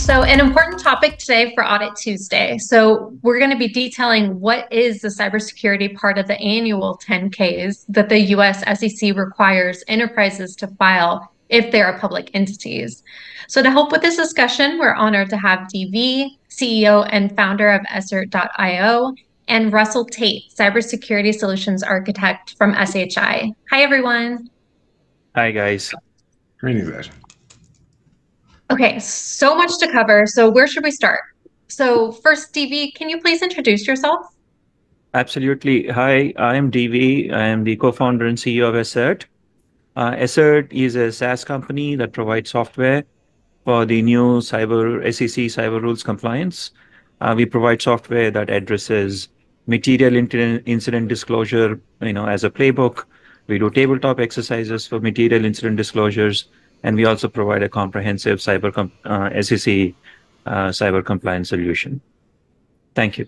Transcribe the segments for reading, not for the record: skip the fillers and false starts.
So an important topic today for Audit Tuesday. So we're going to be detailing what is the cybersecurity part of the annual 10Ks that the US SEC requires enterprises to file if they are public entities. So to help with this discussion, we're honored to have DV, CEO and founder of Assert.io, and Russell Tait, Cybersecurity Solutions Architect from SHI. Hi, everyone. Hi, guys. Greetings, Ash. Okay, so much to cover. So where should we start? So first, DV, can you please introduce yourself? Absolutely. Hi, I am DV. I am the co-founder and CEO of Assert. Assert is a SaaS company that provides software for the new SEC cyber rules compliance. We provide software that addresses material incident disclosure, as a playbook. We do tabletop exercises for material incident disclosures, and we also provide a comprehensive SEC cyber compliance solution. Thank you.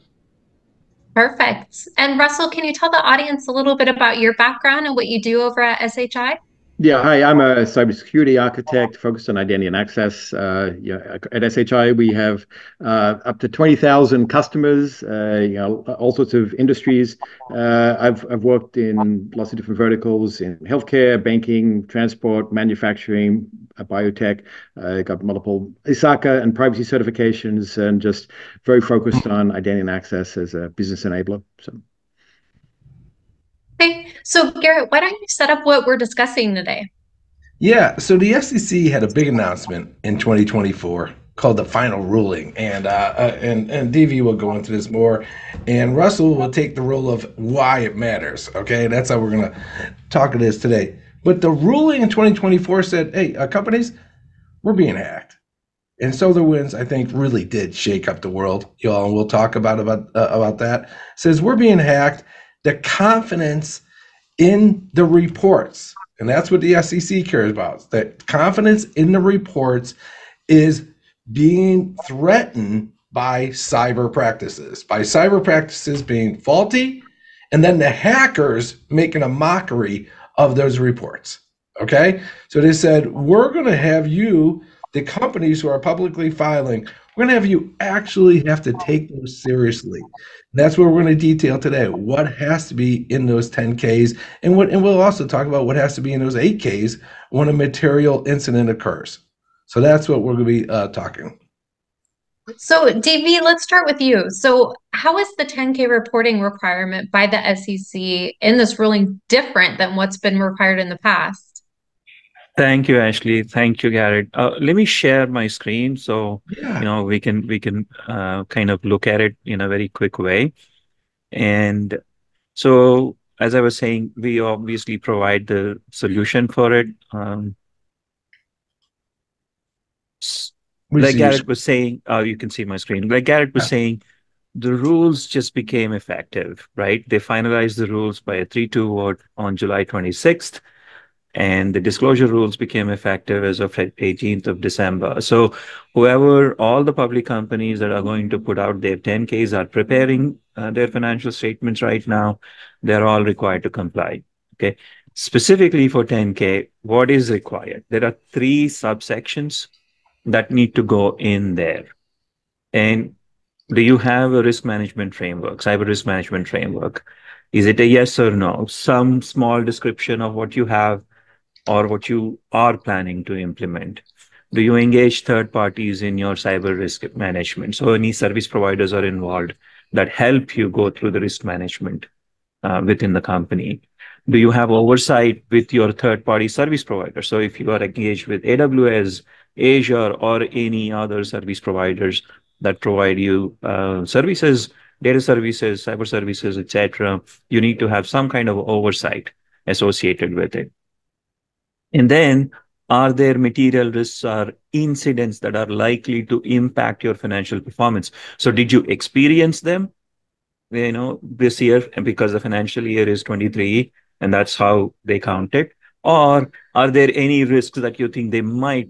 Perfect. And Russell, can you tell the audience a little bit about your background and what you do over at SHI? Yeah, hi, I'm a cybersecurity architect focused on identity and access. At SHI, we have up to 20,000 customers, all sorts of industries. I've worked in lots of different verticals in healthcare, banking, transport, manufacturing, biotech. Got multiple ISACA and privacy certifications, and just very focused on identity and access as a business enabler. Okay, so Garrett, why don't you set up what we're discussing today? Yeah, so the SEC had a big announcement in 2024 called the final ruling, and DV will go into this more, and Russell will take the role of why it matters. Okay, that's how we're gonna talk of this today. But the ruling in 2024 said, hey, companies, we're being hacked. And SolarWinds, I think, really did shake up the world, y'all, and we'll talk about that. It says we're being hacked. The confidence in the reports, and that's what the SEC cares about. That confidence in the reports is being threatened by cyber practices being faulty, and then the hackers making a mockery of those reports. Okay, so they said, we're going to have you, the companies who are publicly filing, we're going to have you actually have to take those seriously. And that's what we're going to detail today. What has to be in those 10Ks, and we'll also talk about what has to be in those 8Ks when a material incident occurs. So that's what we're going to be talking. So DV, let's start with you. So how is the 10K reporting requirement by the SEC in this ruling different than what's been required in the past? Thank you, Ashley. Thank you, Garrett. Let me share my screen so we can kind of look at it in a very quick way. And so, as I was saying, we obviously provide the solution for it. Like Garrett was saying, you can see my screen. Like Garrett was saying, the rules just became effective, right? They finalized the rules by a 3-2 vote on July 26th. And the disclosure rules became effective as of 18th of December. So all the public companies that are going to put out their 10Ks are preparing their financial statements right now. They're all required to comply. Okay. Specifically for 10K, what is required? There are 3 subsections that need to go in there. And do you have a risk management framework, cyber risk management framework? Is it a yes or no? Some small description of what you have or what you are planning to implement. Do you engage third parties in your cyber risk management? So any service providers are involved that help you go through the risk management within the company. Do you have oversight with your third-party service provider? So if you are engaged with AWS, Azure, or any other service providers that provide you services, data services, cyber services, etc., you need to have some kind of oversight associated with it. And then, are there material risks or incidents that are likely to impact your financial performance? So did you experience them, this year, because the financial year is 23, and that's how they count it? Or are there any risks that you think they might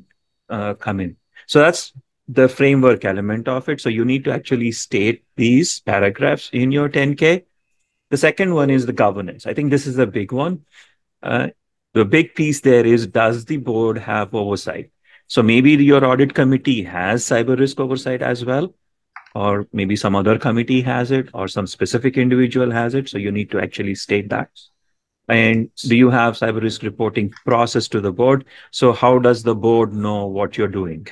come in? So that's the framework element of it. So you need to actually state these paragraphs in your 10K. The second one is the governance. I think this is a big one. The big piece there is, does the board have oversight? So maybe your audit committee has cyber risk oversight as well, or maybe some other committee has it, or some specific individual has it. So you need to actually state that. And do you have cyber risk reporting process to the board? So how does the board know what you're doing?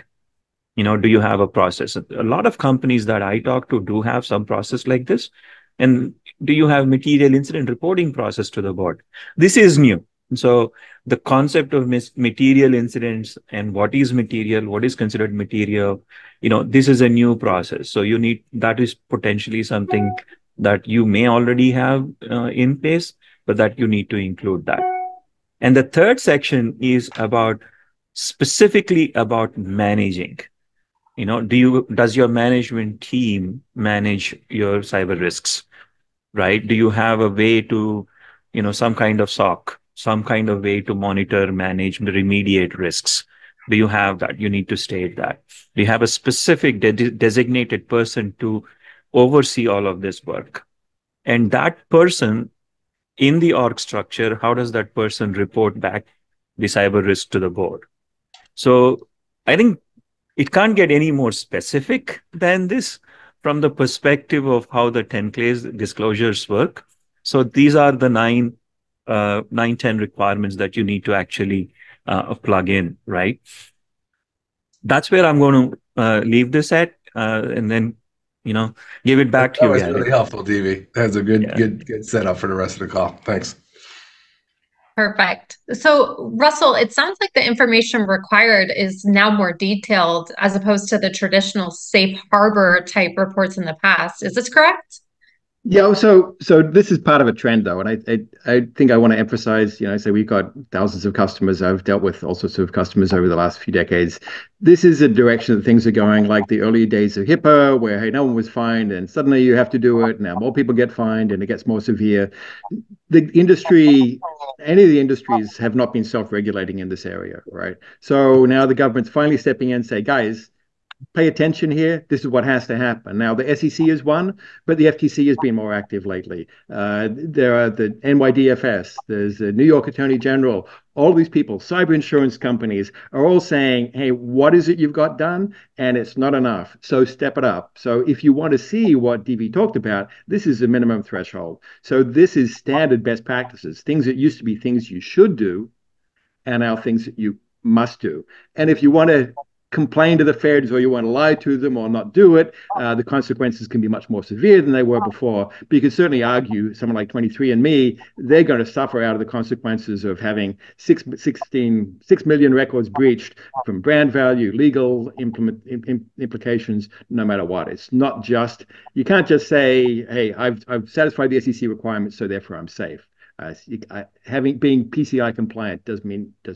Do you have a process? A lot of companies that I talk to do have some process like this. And do you have material incident reporting process to the board? This is new. So the concept of material incidents and what is material, what is considered material, this is a new process. So that is potentially something that you may already have in place, but that you need to include that. And the third section is specifically about managing. Does your management team manage your cyber risks, right? Do you have a way to, some kind of SOC, some kind of way to monitor, manage, remediate risks? Do you have that? You need to state that. Do you have a specific designated person to oversee all of this work? And that person in the org structure, how does that person report back the cyber risk to the board? So I think it can't get any more specific than this from the perspective of how the 10Ks disclosures work. So these are the 10 requirements that you need to actually plug in, right? That's where I'm going to leave this at, and then, give it back to you. That was really helpful, DV. That's a good setup for the rest of the call. Thanks. Perfect. So, Russell, it sounds like the information required is now more detailed as opposed to the traditional safe harbor type reports in the past. Is this correct? Yeah, so this is part of a trend, though, and I think I want to emphasize, say we've got thousands of customers. I've dealt with all sorts of customers over the last few decades. This is a direction that things are going, like the early days of HIPAA, where, hey, no one was fined, and suddenly you have to do it. Now more people get fined, and it gets more severe. The industry, any of the industries have not been self-regulating in this area, right? So now the government's finally stepping in and say, guys, pay attention here. This is what has to happen. Now, the SEC is one, but the FTC has been more active lately. There are the NYDFS, there's the New York Attorney General. All these people, cyber insurance companies, are all saying, hey, what is it you've got done? And it's not enough. So step it up. So if you want to see what DV talked about, this is a minimum threshold. So this is standard best practices, things that used to be things you should do and now things that you must do. And if you want to complain to the feds or you want to lie to them or not do it, the consequences can be much more severe than they were before. But you can certainly argue someone like 23andMe, they're going to suffer out of the consequences of having 6 million records breached from brand value, legal implications, no matter what. It's not just, you can't just say, hey, I've satisfied the SEC requirements, so therefore I'm safe. Being PCI compliant does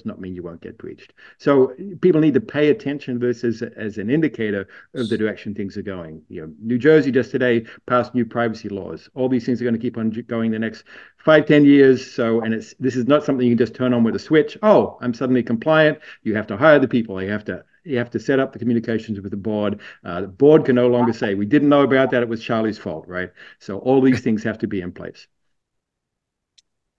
not mean you won't get breached. So people need to pay attention to this as an indicator of the direction things are going. New Jersey just today passed new privacy laws. All these things are going to keep on going the next 5-10 years. So, and this is not something you can just turn on with a switch. Oh, I'm suddenly compliant. You have to hire the people. You have to set up the communications with the board. The board can no longer say, we didn't know about that. It was Charlie's fault, right? So all these things have to be in place.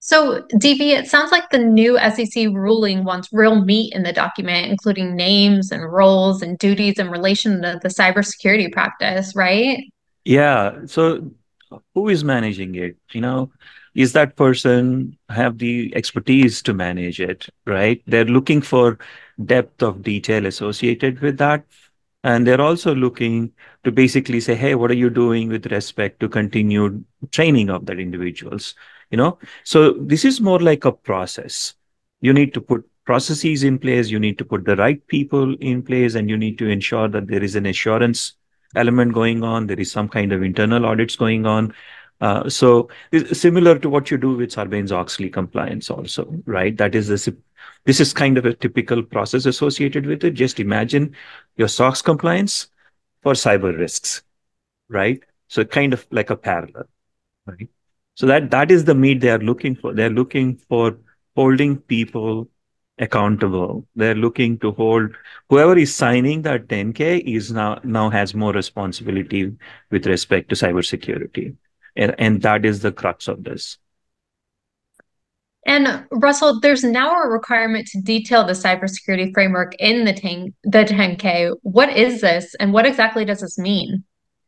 So, DV, it sounds like the new SEC ruling wants real meat in the document, including names and roles and duties in relation to the cybersecurity practice, right? Yeah. So who is managing it? Is that person have the expertise to manage it, right? They're looking for depth of detail associated with that. And they're also looking to basically say, hey, what are you doing with respect to continued training of that individuals? So this is more like a process. You need to put processes in place. You need to put the right people in place, and you need to ensure that there is an assurance element going on. There is some kind of internal audits going on. So it's similar to what you do with Sarbanes-Oxley compliance also, right? This is kind of a typical process associated with it. Just imagine your SOX compliance for cyber risks, right? So kind of like a parallel, right? So that is the meat they are looking for. They're looking for holding people accountable. They're looking to hold whoever is signing that 10K is now has more responsibility with respect to cybersecurity. And that is the crux of this. And Russell, there's now a requirement to detail the cybersecurity framework in the 10K. What is this, and what exactly does this mean?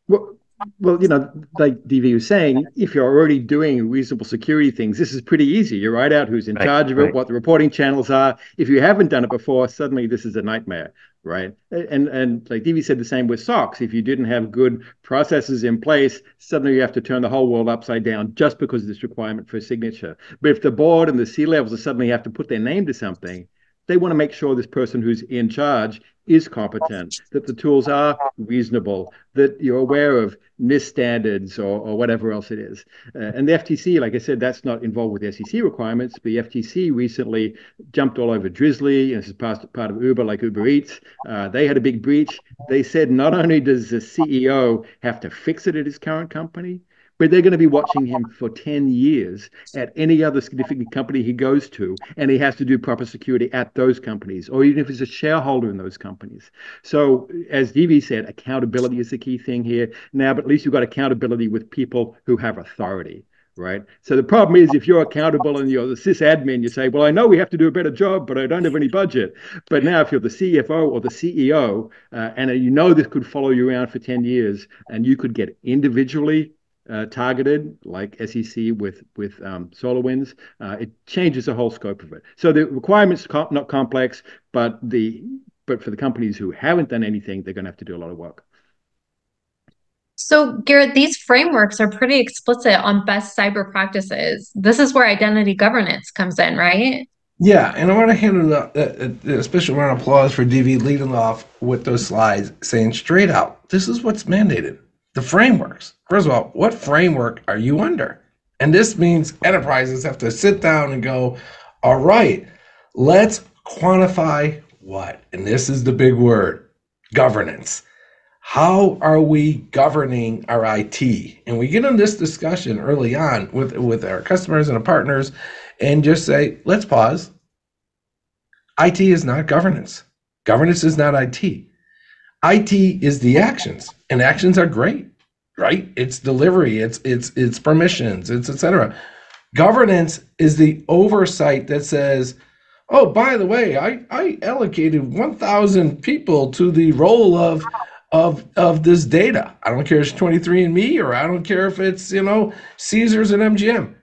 Well, like DV was saying, if you're already doing reasonable security things, this is pretty easy. You write out who's in charge of it, what the reporting channels are. If you haven't done it before, suddenly this is a nightmare, right? And like DV said, the same with SOX. If you didn't have good processes in place, suddenly you have to turn the whole world upside down just because of this requirement for a signature. But if the board and the C-levels suddenly have to put their name to something, they want to make sure this person who's in charge is competent, that the tools are reasonable, that you're aware of NIST standards or whatever else it is. And the FTC, like I said, that's not involved with the SEC requirements, but the FTC recently jumped all over Drizzly, and this is part of Uber, like Uber Eats. They had a big breach. They said not only does the CEO have to fix it at his current company, but they're going to be watching him for 10 years at any other significant company he goes to, and he has to do proper security at those companies, or even if he's a shareholder in those companies. So, as DV said, accountability is the key thing here now, but at least you've got accountability with people who have authority. Right. So the problem is if you're accountable and you're the sysadmin, you say, well, I know we have to do a better job, but I don't have any budget. But now if you're the CFO or the CEO, and you know this could follow you around for 10 years, and you could get individually targeted, like SEC with SolarWinds, it changes the whole scope of it. So the requirements not complex, but for the companies who haven't done anything, they're going to have to do a lot of work. So, Garret, these frameworks are pretty explicit on best cyber practices. This is where identity governance comes in, right? Yeah, and I want to hand a special round of applause for DV leading off with those slides, saying straight out, this is what's mandated. The frameworks. First of all, what framework are you under? And this means enterprises have to sit down and go, all right, let's quantify what? And this is the big word, governance. How are we governing our IT? And we get in this discussion early on with our customers and our partners and just say, let's pause. IT is not governance. Governance is not IT. IT is the actions, and actions are great, right? It's delivery, it's permissions, it's etc. Governance is the oversight that says, oh, by the way, I allocated 1,000 people to the role of this data. I don't care if it's 23andMe, or I don't care if it's, Caesars and MGM.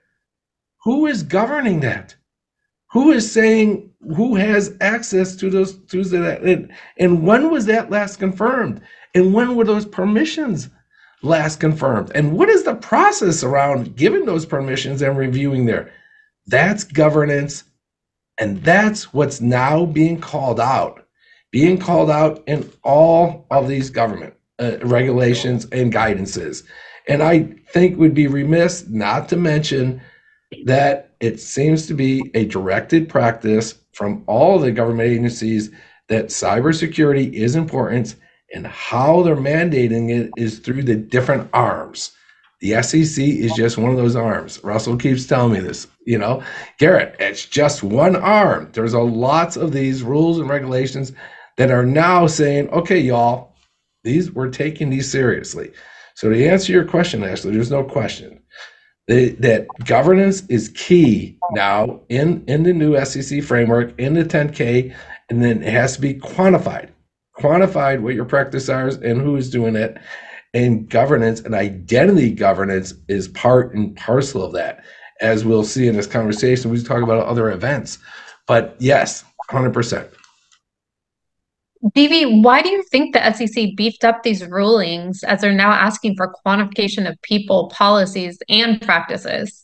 Who is governing that? Who is saying who has access to those tools? And when was that last confirmed? And when were those permissions last confirmed? And what is the process around giving those permissions and reviewing there? That's governance. And that's what's now being called out in all of these government regulations and guidances. And I think we'd be remiss not to mention that it seems to be a directed practice from all the government agencies that cybersecurity is important, and how they're mandating it is through the different arms. The SEC is just one of those arms. Russell keeps telling me this, Garret, it's just one arm. There's lots of these rules and regulations that are now saying, okay, y'all, we're taking these seriously. So to answer your question, Ashley, there's no question that governance is key now in the new SEC framework, in the 10K, and then it has to be quantified what your practice are and who is doing it. And governance and identity governance is part and parcel of that, as we'll see in this conversation. We talk about other events, but yes, 100%. DV, why do you think the SEC beefed up these rulings as they're now asking for quantification of people, policies, and practices?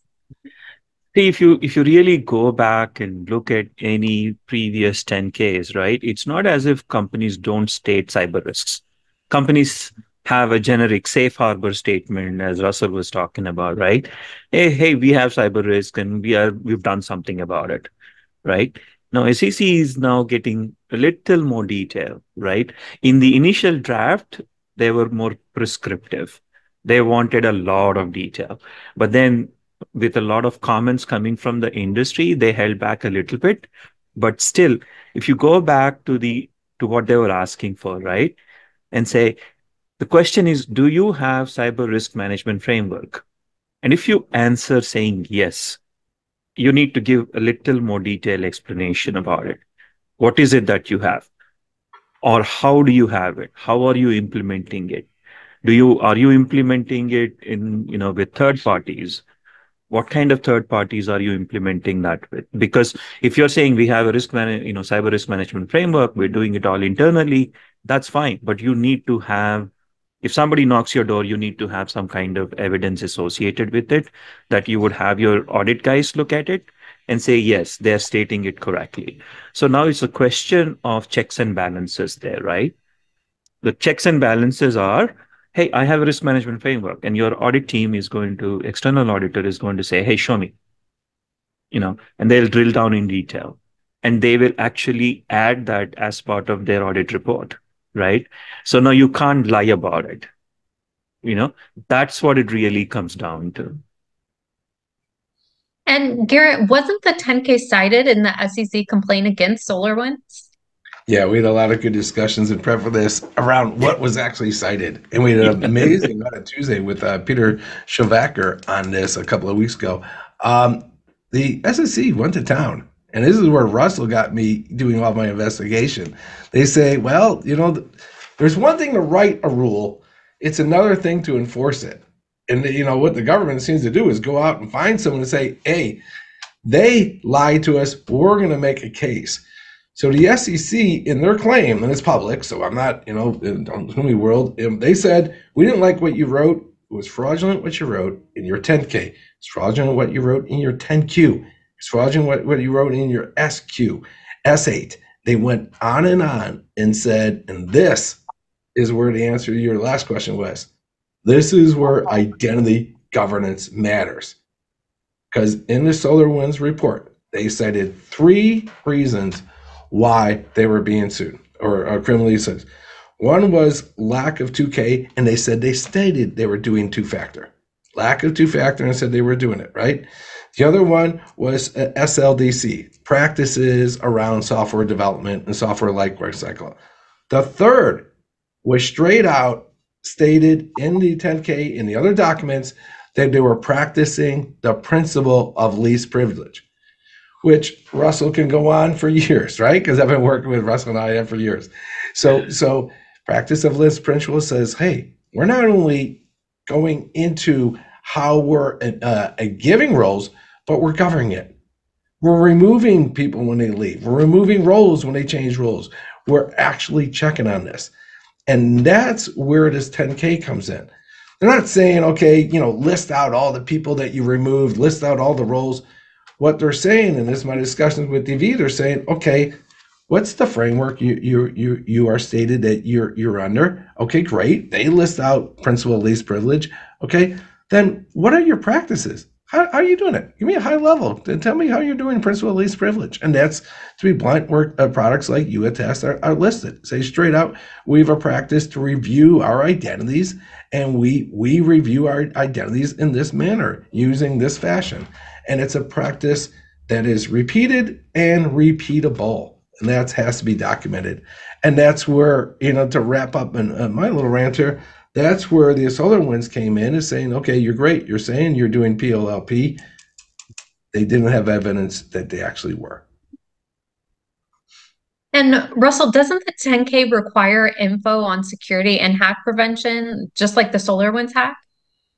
See, if you really go back and look at any previous 10Ks, right, it's not as if companies don't state cyber risks. Companies have a generic safe harbor statement, as Russell was talking about, right? Hey, we have cyber risk and we've done something about it, right? Now, SEC is now getting a little more detail, right? In the initial draft, they were more prescriptive. They wanted a lot of detail. But then with a lot of comments coming from the industry, they held back a little bit. But still, if you go back to what they were asking for, right? And say, the question is, do you have cyber risk management framework? And if you answer saying yes, you need to give a little more detailed explanation about it. What is it that you have? Or how do you have it? How are you implementing it? Are you implementing it in, with third parties? What kind of third parties are you implementing that with? Because if you're saying we have a cyber risk management framework, we're doing it all internally, that's fine. But you need to have, if somebody knocks your door, you need to have some kind of evidence associated with it, that you would have your audit guys look at it and say, yes, they're stating it correctly. So now it's a question of checks and balances there, right? The checks and balances are, hey, I have a risk management framework, and your audit team external auditor is going to say, hey, show me, and they'll drill down in detail, and they will actually add that as part of their audit report, right? So now you can't lie about it. That's what it really comes down to. And Garret, wasn't the 10K cited in the SEC complaint against SolarWinds? Yeah, we had a lot of good discussions in prep for this around what was actually cited. And we had an amazing on a Tuesday with Peter Schovacker on this a couple of weeks ago. The SEC went to town. And this is where Russell got me doing all my investigation. They say, well, there's one thing to write a rule. It's another thing to enforce it. And, what the government seems to do is go out and find someone and say, hey, they lied to us. We're going to make a case. So the SEC, in their claim, and it's public, so I'm not, in the world, they said, we didn't like what you wrote. It was fraudulent what you wrote in your 10K. It's fraudulent what you wrote in your 10Q. It's fraudulent what you wrote in your SQ, S8. They went on and said, and this is where the answer to your last question was. This is where identity governance matters. Because in the SolarWinds report, they cited 3 reasons why they were being sued or criminally sued. One was lack of 2K, and they stated they were doing 2-factor. Lack of 2-factor, and said they were doing it, right? The other one was SLDC, practices around software development and software lifecycle. The third was straight out stated in the 10K in the other documents that they were practicing the principle of least privilege, which Russell can go on for years, right? Because I've been working with Russell and I for years. So practice of least principle says, hey, we're not only going into how we're giving roles, but we're governing it. We're removing people when they leave. We're removing roles when they change roles. We're actually checking on this. And that's where this 10K comes in. They're not saying, okay, list out all the people that you removed, list out all the roles. What they're saying, and this is my discussions with DV, they're saying, okay, what's the framework you are stated that you're under? Okay, great. They list out principle of least privilege. Okay, then what are your practices? How are you doing it? Give me a high level. Tell me how you're doing principle of least privilege. And that's to be blunt, work products like YouAttest are listed. Say straight out, we have a practice to review our identities, and we review our identities in this manner, using this fashion. And it's a practice that is repeated and repeatable. And that has to be documented. And that's where, to wrap up my little rant here, that's where the SolarWinds came in and saying, okay, you're great. You're saying you're doing PLLP. They didn't have evidence that they actually were. And Russell, doesn't the 10K require info on security and hack prevention, just like the SolarWinds hack?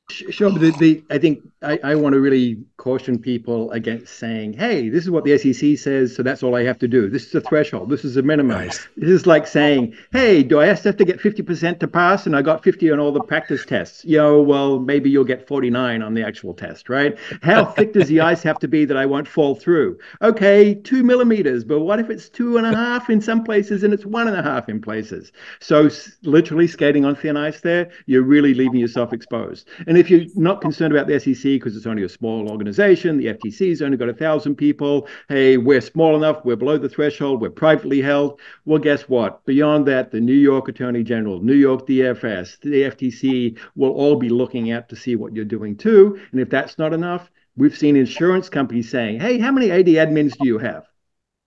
Sure, but I think I want to really caution people against saying, hey, this is what the SEC says, so that's all I have to do. This is a threshold. This is a minimum. Nice. This is like saying, hey, do I have to get 50% to pass? And I got 50 on all the practice tests. Well, maybe you'll get 49 on the actual test, right? How thick does the ice have to be that I won't fall through? Okay, 2 millimeters, but what if it's 2.5 in some places and it's 1.5 in places? So literally skating on thin ice there, you're really leaving yourself exposed. And if you're not concerned about the SEC because it's only a small organization, the FTC's only got 1,000 people. Hey, we're small enough. We're below the threshold. We're privately held. Well, guess what? Beyond that, the New York Attorney General, New York DFS, the FTC will all be looking out to see what you're doing too. And if that's not enough, we've seen insurance companies saying, hey, how many AD admins do you have?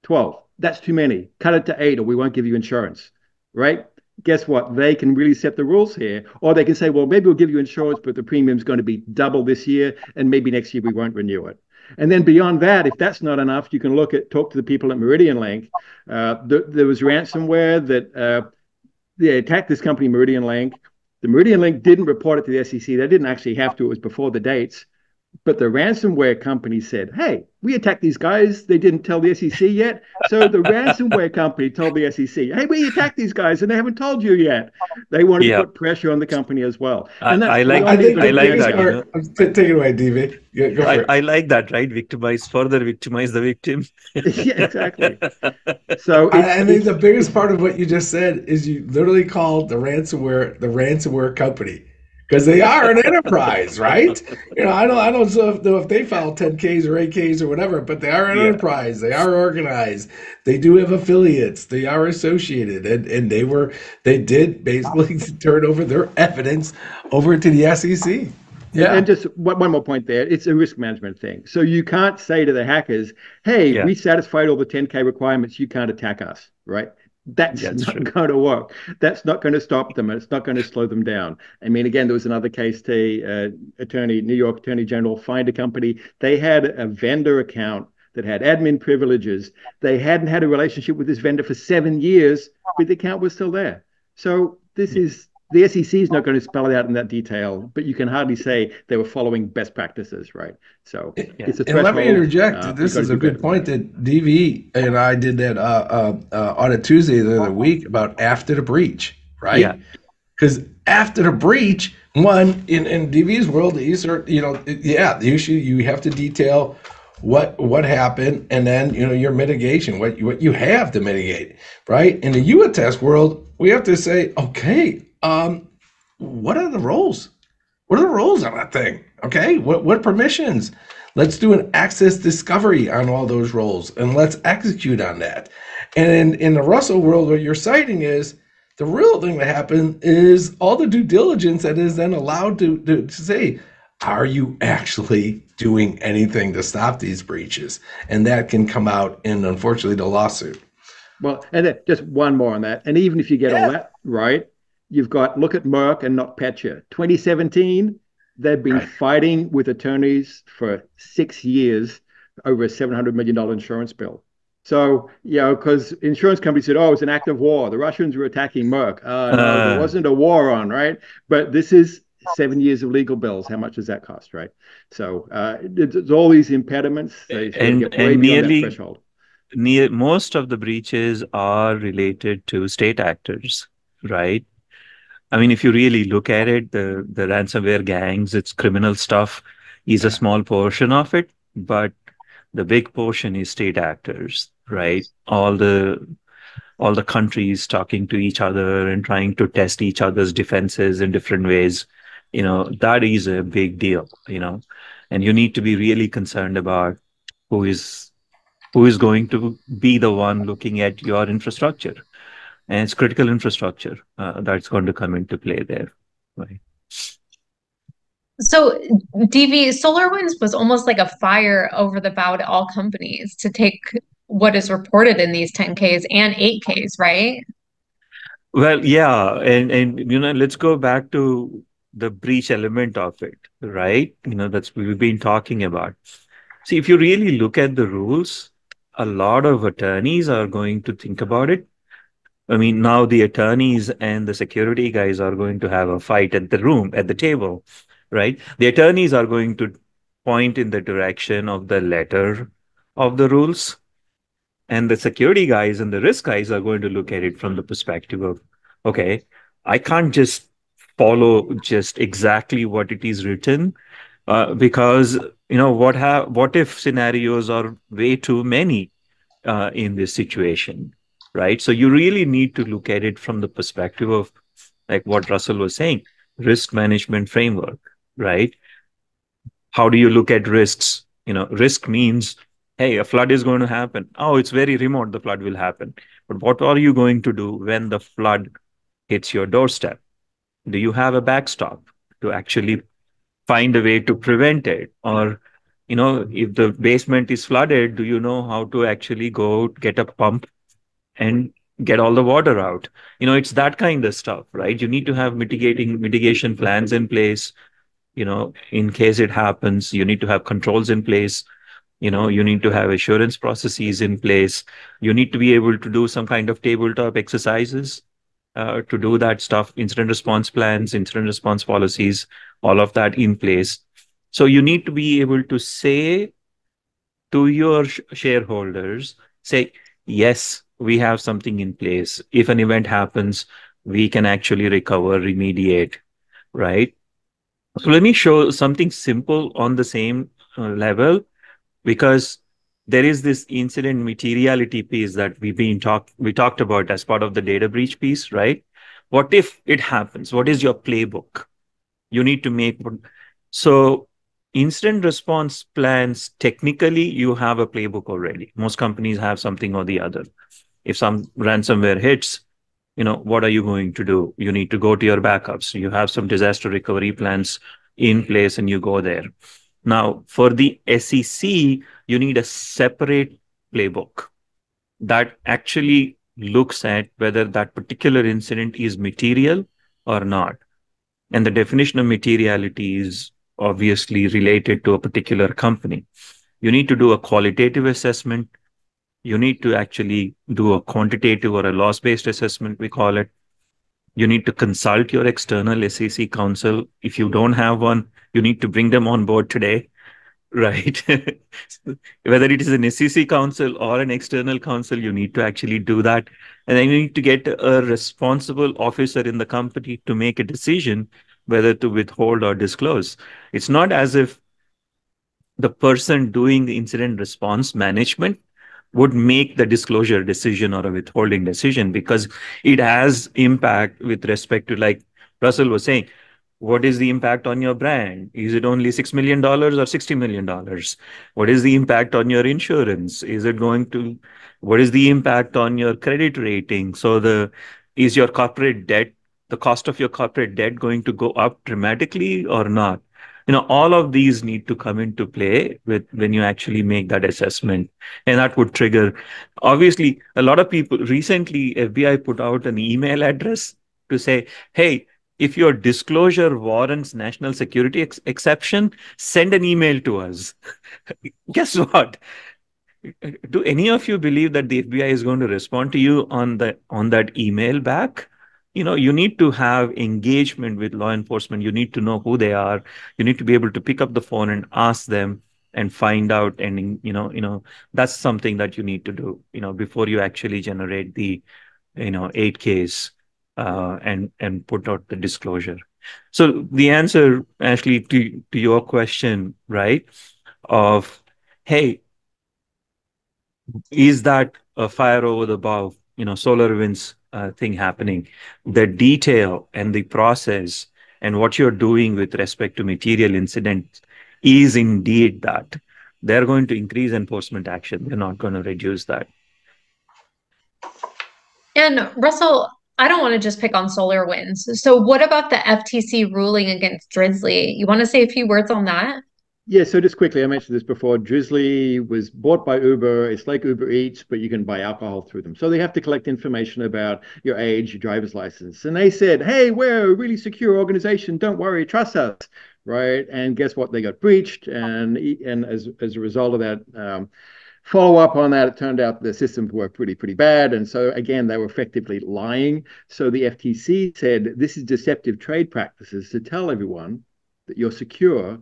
12. That's too many. Cut it to 8 or we won't give you insurance, right? Guess what? They can really set the rules here. Or they can say, well, maybe we'll give you insurance, but the premium's going to be double this year, and maybe next year we won't renew it. And then beyond that, if that's not enough, you can talk to the people at Meridian Link. There was ransomware that they attacked this company, Meridian Link. The Meridian Link didn't report it to the SEC. They didn't actually have to. It was before the dates. But the ransomware company said, hey, we attacked these guys. They didn't tell the SEC yet. So the ransomware company told the SEC, hey, we attacked these guys and they haven't told you yet. They wanted to put pressure on the company as well. And I like that. Take it away, DV. I like that, right? Further victimize the victim. Yeah, exactly. So I think the biggest part of what you just said is you literally called the ransomware company. Because they are an enterprise, right? I don't know if they file 10Ks or 8Ks or whatever, but they are an enterprise. They are organized. They do have affiliates. They are associated, and they did basically turn over their evidence over to the SEC. Yeah. And just one more point there. It's a risk management thing. So you can't say to the hackers, hey, we satisfied all the 10K requirements. You can't attack us, right? That's not going to work. That's not going to stop them. It's not going to slow them down. I mean, again, there was another case. New York Attorney General fined a company. They had a vendor account that had admin privileges. They hadn't had a relationship with this vendor for 7 years, but the account was still there. So this is, the SEC is not going to spell it out in that detail, but you can hardly say they were following best practices, right? So it's a threshold. And let me interject. This is a good point that DV and I did that Audit Tuesday the other week about after the breach, right? Yeah. Because after the breach, one, in DV's world, the issue, you have to detail what happened, and then your mitigation, what you have to mitigate, right? In the YouAttest world, we have to say, okay, what are the roles? What are the roles on that thing? Okay, what permissions? Let's do an access discovery on all those roles, and let's execute on that. And in the Russell world, what you're citing is the real thing that happened is all the due diligence that is then allowed to say, are you actually doing anything to stop these breaches? And that can come out in, unfortunately, the lawsuit. Well, and then just one more on that. And even if you get all that right, you've got, look at Merck and NotPetya. 2017, they've been fighting with attorneys for 6 years over a $700 million insurance bill. So, because insurance companies said, oh, it's an act of war. The Russians were attacking Merck. No, there wasn't a war on, right? But this is 7 years of legal bills. How much does that cost, right? So there's all these impediments. And most of the breaches are related to state actors, right? I mean, if you really look at it, the ransomware gangs, it's criminal stuff, is a small portion of it, but the big portion is state actors, right? All the countries talking to each other and trying to test each other's defenses in different ways. That is a big deal, and you need to be really concerned about who is going to be the one looking at your infrastructure. And it's critical infrastructure that's going to come into play there, right? So DV, SolarWinds was almost like a fire over the bow to all companies to take what is reported in these 10Ks and 8Ks, right? Well, yeah, and let's go back to the breach element of it, right? That's what we've been talking about. See, if you really look at the rules, a lot of attorneys are going to think about it. I mean, now the attorneys and the security guys are going to have a fight at the table, right? The attorneys are going to point in the direction of the letter of the rules, and the security guys and the risk guys are going to look at it from the perspective of, okay, I can't just follow just exactly what it is written, because what if scenarios are way too many in this situation. Right. So you really need to look at it from the perspective of, like what Russell was saying, risk management framework, right? How do you look at risks? Risk means, hey, a flood is going to happen. Oh, it's very remote, the flood will happen. But what are you going to do when the flood hits your doorstep? Do you have a backstop to actually find a way to prevent it? Or, if the basement is flooded, do you know how to actually go get a pump and get all the water out? It's that kind of stuff, right? You need to have mitigation plans in place. In case it happens, you need to have controls in place. You need to have assurance processes in place. You need to be able to do some kind of tabletop exercises to do that stuff, incident response plans, incident response policies, all of that in place. So you need to be able to say to your shareholders, say, yes, we have something in place. If an event happens, we can actually recover, remediate, right? So let me show something simple on the same level, because there is this incident materiality piece that we talked about as part of the data breach piece, right? What if it happens? What is your playbook? You need to make. So incident response plans, technically, you have a playbook already. Most companies have something or the other. If some ransomware hits, what are you going to do? You need to go to your backups. You have some disaster recovery plans in place and you go there. Now, for the SEC, you need a separate playbook that actually looks at whether that particular incident is material or not. And the definition of materiality is obviously related to a particular company. You need to do a qualitative assessment. You need to actually do a quantitative or a loss-based assessment, we call it. You need to consult your external SEC counsel. If you don't have one, you need to bring them on board today, right? Whether it is an SEC counsel or an external counsel, you need to actually do that. And then you need to get a responsible officer in the company to make a decision whether to withhold or disclose. It's not as if the person doing the incident response management would make the disclosure decision or a withholding decision, because it has impact with respect to, like Russell was saying, what is the impact on your brand? Is it only $6 million or $60 million? What is the impact on your insurance? What is the impact on your credit rating? So is your corporate debt, the cost of your corporate debt going to go up dramatically or not? All of these need to come into play when you actually make that assessment. And that would trigger, obviously, a lot of people recently, FBI put out an email address to say, hey, if your disclosure warrants national security exception, send an email to us. Guess what? Do any of you believe that the FBI is going to respond to you on that email back? You need to have engagement with law enforcement. You need to know who they are. You need to be able to pick up the phone and ask them and find out. And that's something that you need to do. Before you actually generate the 8Ks and put out the disclosure. So the answer, Ashley, to your question, right? Of, hey, is that a fire over the bow, SolarWinds thing happening? The detail and the process and what you're doing with respect to material incidents is indeed that. They're going to increase enforcement action. They're not going to reduce that. And Russell, I don't want to just pick on SolarWinds. So what about the FTC ruling against Drizzly? You want to say a few words on that? Yeah, so just quickly, I mentioned this before. Drizzly was bought by Uber. It's like Uber Eats, but you can buy alcohol through them. So they have to collect information about your age, your driver's license. And they said, hey, we're a really secure organization. Don't worry, trust us, right? And guess what? They got breached. And as a result of that, follow up on that, it turned out the systems were pretty bad. And so, again, they were effectively lying. So the FTC said, this is deceptive trade practices to tell everyone that you're secure,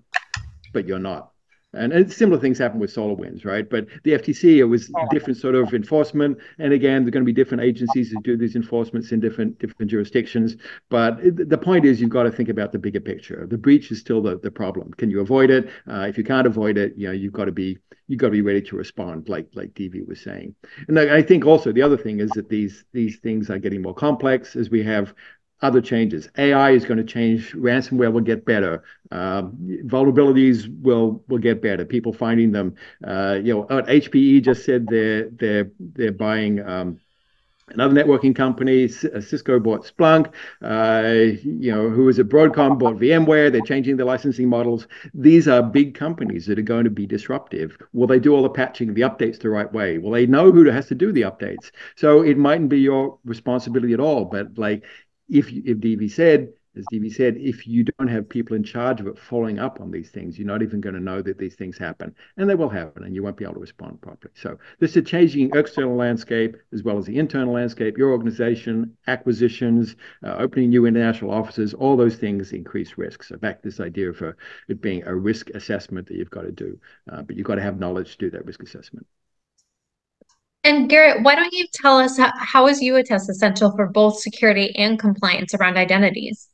but you're not. And similar things happen with SolarWinds, right? But the FTC, it was different sort of enforcement. And again, there are going to be different agencies who do these enforcements in different jurisdictions. But the point is, you've got to think about the bigger picture. The breach is still the problem. Can you avoid it? If you can't avoid it, you've got to be ready to respond, like DV was saying. And I think also the other thing is that these things are getting more complex as we have other changes. AI is going to change. Ransomware will get better. Vulnerabilities will get better. People finding them. HPE just said they're buying another networking company. Cisco bought Splunk. Who was it? Broadcom bought VMware. They're changing their licensing models. These are big companies that are going to be disruptive. Will they do all the patching, the updates the right way? Will they know who has to do the updates? So it mightn't be your responsibility at all, but if DV said, as DV said, if you don't have people in charge of it following up on these things, you're not even going to know that these things happen. And they will happen, and you won't be able to respond properly. So this is a changing external landscape as well as the internal landscape. Your organization, acquisitions, opening new international offices, all those things increase risk. So back to this idea of it being a risk assessment that you've got to do. But you've got to have knowledge to do that risk assessment. And Garret, why don't you tell us how is YouAttest essential for both security and compliance around identities?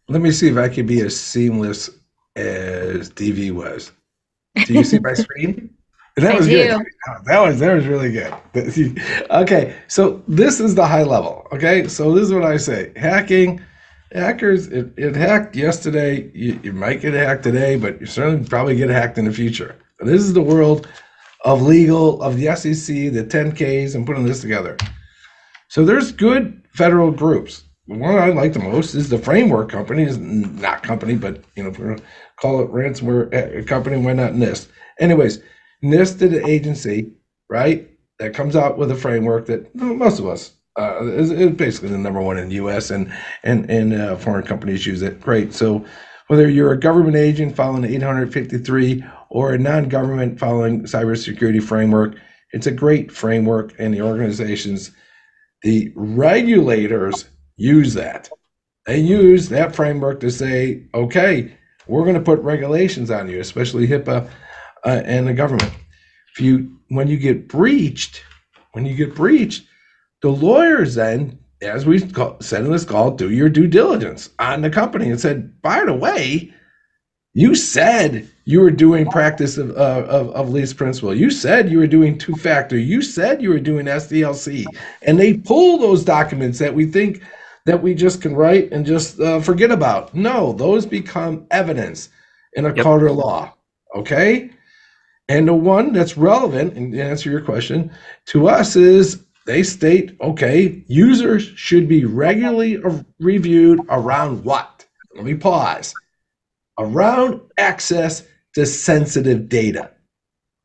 Let me see if I can be as seamless as DV was. Do you see my screen? That was good. That was really good. Okay, so this is the high level. Okay, so this is what I say. Hackers, it hacked yesterday. You might get hacked today, but you certainly probably get hacked in the future. This is the world of legal, of the SEC, the 10Ks, and putting this together. So there's good federal groups. The one I like the most is the framework company, is not company, but if we're gonna call it ransomware company, why not NIST? Anyways, NIST is an agency, right, that comes out with a framework that most of us is basically the number one in the U.S. and foreign companies use it. Great. So whether you're a government agent following 853 or a non-government following cybersecurity framework, it's a great framework, and the organizations, the regulators use that. They use that framework to say, okay, we're going to put regulations on you, especially HIPAA and the government. When you get breached, the lawyers then, as we said in this call, do your due diligence on the company and said, by the way, you said you were doing practice of least principle. You said you were doing two-factor. You said you were doing SDLC. And they pull those documents that we think that we just can write and just forget about. No, those become evidence in a court of law, okay? And the one that's relevant, and to answer your question, to us is they state, okay, users should be regularly reviewed around what? Let me pause. Around access to sensitive data.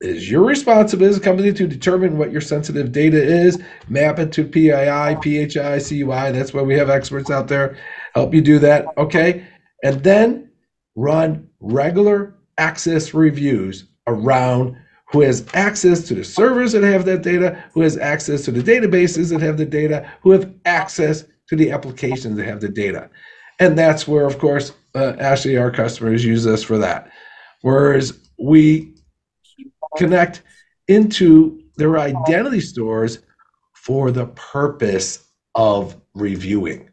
It is your responsibility as a company to determine what your sensitive data is, map it to PII, PHI, CUI. That's why we have experts out there help you do that, okay? And then run regular access reviews around who has access to the servers that have that data, who has access to the databases that have the data, who have access to the applications that have the data. And that's where, of course, Ashley, our customers use us for that. Whereas we connect into their identity stores for the purpose of reviewing.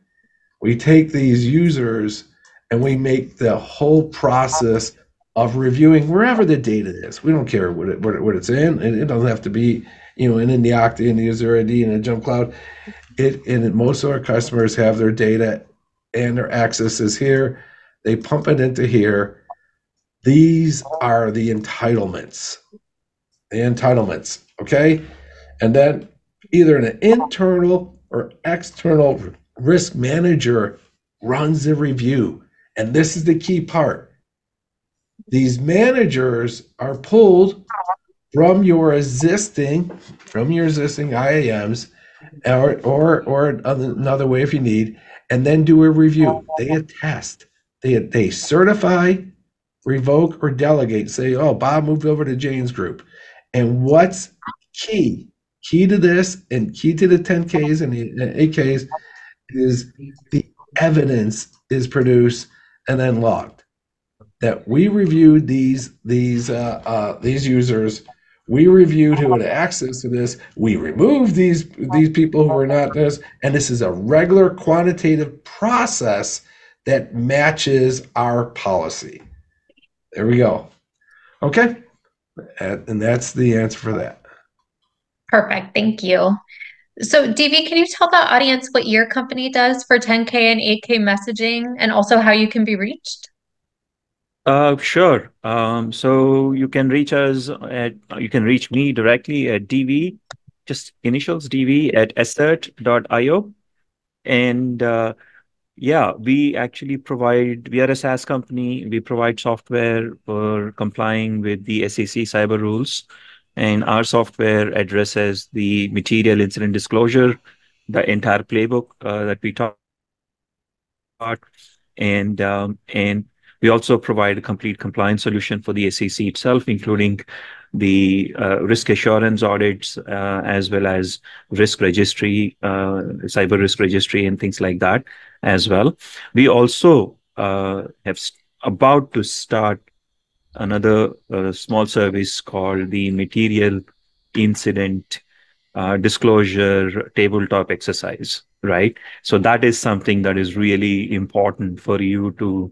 We take these users and we make the whole process of reviewing wherever the data is. We don't care what it's in. It doesn't have to be, in the Okta, in the Azure AD, in a Jump Cloud. And most of our customers have their data and their access is here. They pump it into here. These are the entitlements. Okay? And then either an internal or external risk manager runs the review. And this is the key part. These managers are pulled from your existing IAMs or another way if you need, and then do a review. They attest. They certify, revoke, or delegate. Say, oh, Bob moved over to Jane's group. And what's key to this and key to the 10Ks and the 8Ks is the evidence is produced and then logged. That we reviewed these users, we reviewed who had access to this, we removed these people who were not this, and this is a regular quantitative process that matches our policy. There we go. Okay, and that's the answer for that. Perfect, thank you. So DV, can you tell the audience what your company does for 10K and 8K messaging and also how you can be reached? Sure. So you can reach us you can reach me directly at DV, just initials DV at assert.io. And we actually we are a SaaS company. We provide software for complying with the SEC cyber rules. And our software addresses the material incident disclosure, the entire playbook that we talked and we also provide a complete compliance solution for the SEC itself, including the risk assurance audits, as well as risk registry, cyber risk registry, and things like that as well. We also about to start another small service called the material incident disclosure tabletop exercise, right? So that is something that is really important for you to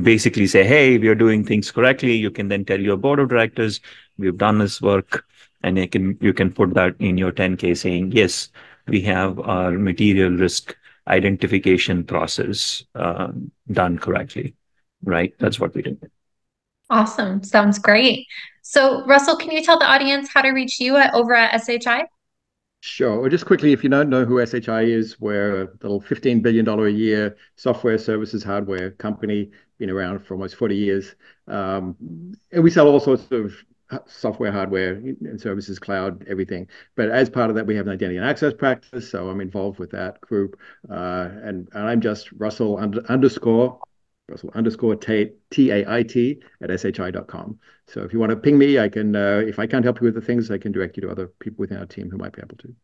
basically say, hey, we are doing things correctly. You can then tell your board of directors, we've done this work, and you can put that in your 10K saying, yes, we have our material risk identification process done correctly, right? That's what we do. Awesome. Sounds great. So Russell, can you tell the audience how to reach you over at SHI? Sure. Well, just quickly, if you don't know who SHI is, we're a little $15 billion a year software services hardware company, been around for almost 40 years. And we sell all sorts of software, hardware, and services, cloud, everything. But as part of that, we have an identity and access practice. So I'm involved with that group. And I'm just Russell underscore Tait, Tait at shi.com. So if you want to ping me, I can, if I can't help you with the things, I can direct you to other people within our team who might be able to.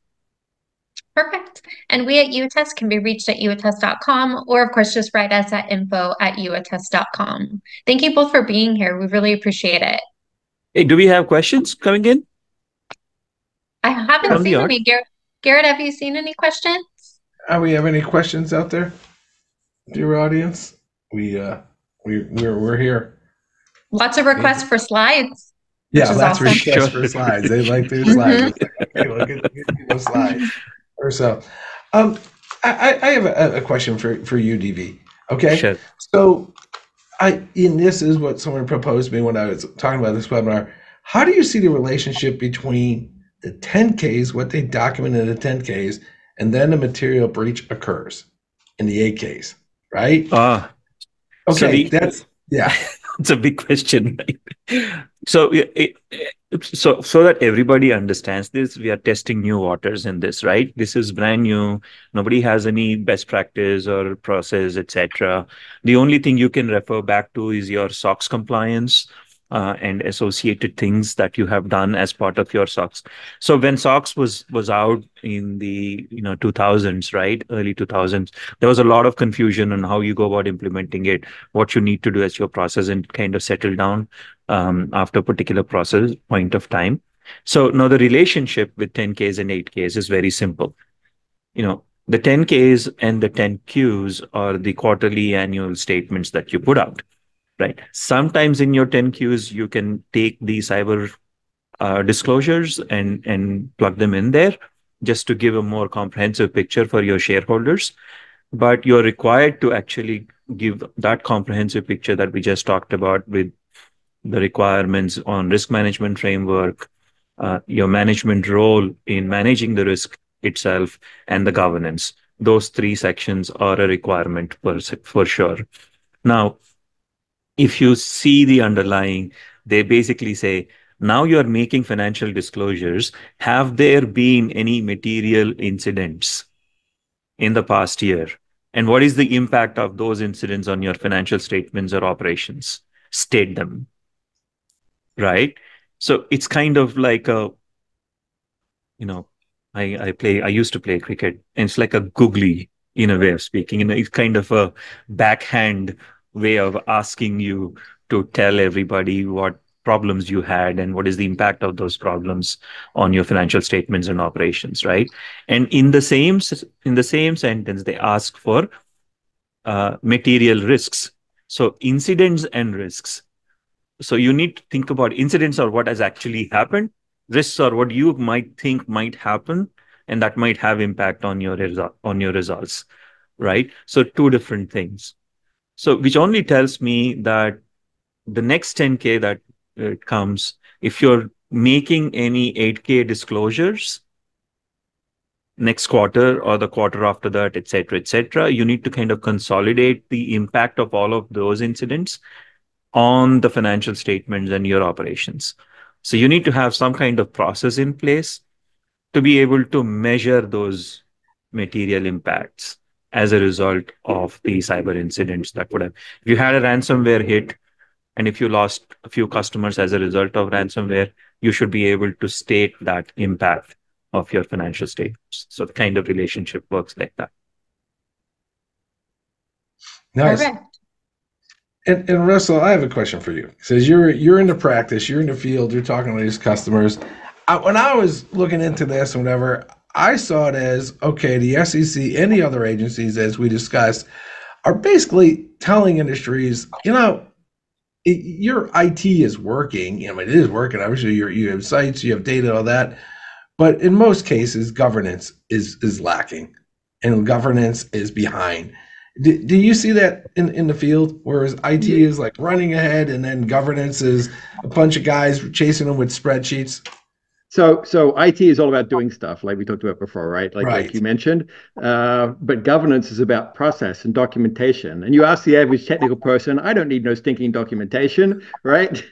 Perfect. And we at YouAttest can be reached at youattest.com, or of course, just write us at info@youattest.com. Thank you both for being here. We really appreciate it. Hey, do we have questions coming in? I haven't seen any. Garret, have you seen any questions? We have any questions out there, dear audience? We're here. Lots of requests for slides. Yeah, lots of requests for slides. They like their slides. Okay, we'll get those slides or so. I have a question for you, DV. Okay. Sure. So this is what someone proposed to me when I was talking about this webinar. How do you see the relationship between the 10Ks, what they document in the 10Ks, and then the material breach occurs in the 8Ks, right? Okay, yeah. It's a big question, right? So, so that everybody understands this, we are testing new waters in this, right? This is brand new. Nobody has any best practice or process, etc. The only thing you can refer back to is your SOX compliance and associated things that you have done as part of your SOX. So when SOX was out in the 2000s, right, early 2000s, there was a lot of confusion on how you go about implementing it, what you need to do as your process, and kind of settle down after a particular process point of time. So now the relationship with 10Ks and 8Ks is very simple. The 10Ks and the 10Qs are the quarterly annual statements that you put out. Right. Sometimes in your 10Qs, you can take the cyber disclosures and plug them in there just to give a more comprehensive picture for your shareholders. But you're required to actually give that comprehensive picture that we just talked about with the requirements on risk management framework, your management role in managing the risk itself, and the governance. Those three sections are a requirement for sure. Now, if you see the underlying, they basically say, now you're making financial disclosures. Have there been any material incidents in the past year? And what is the impact of those incidents on your financial statements or operations? State them. Right? So it's kind of like I used to play cricket, and it's like a googly in a way of speaking. It's kind of a backhand way of asking you to tell everybody what problems you had and what is the impact of those problems on your financial statements and operations, right? And in the same sentence, they ask for material risks. So incidents and risks. So you need to think about incidents or what has actually happened. Risks are what you might think might happen, and that might have impact on your results, right? So two different things. So which only tells me that the next 10K that comes, if you're making any 8K disclosures next quarter or the quarter after that, et cetera, you need to kind of consolidate the impact of all of those incidents on the financial statements and your operations. So you need to have some kind of process in place to be able to measure those material impacts, as a result of the cyber incidents that would have. If you had a ransomware hit, and if you lost a few customers as a result of ransomware, you should be able to state that impact of your financial statements. So the kind of relationship works like that. Nice. Perfect. And Russell, I have a question for you. It says you're in the practice, you're in the field, you're talking to these customers. When I was looking into this or whatever, I saw it as, okay, the SEC and the other agencies, as we discussed, are basically telling industries, your IT is working. It is working. Obviously, you have sites, you have data, all that. But in most cases, governance is lacking, and governance is behind. Do you see that in the field, whereas IT is like running ahead, and then governance is a bunch of guys chasing them with spreadsheets? So IT is all about doing stuff like we talked about before, right? Like you mentioned. But governance is about process and documentation. And you ask the average technical person, I don't need no stinking documentation, right?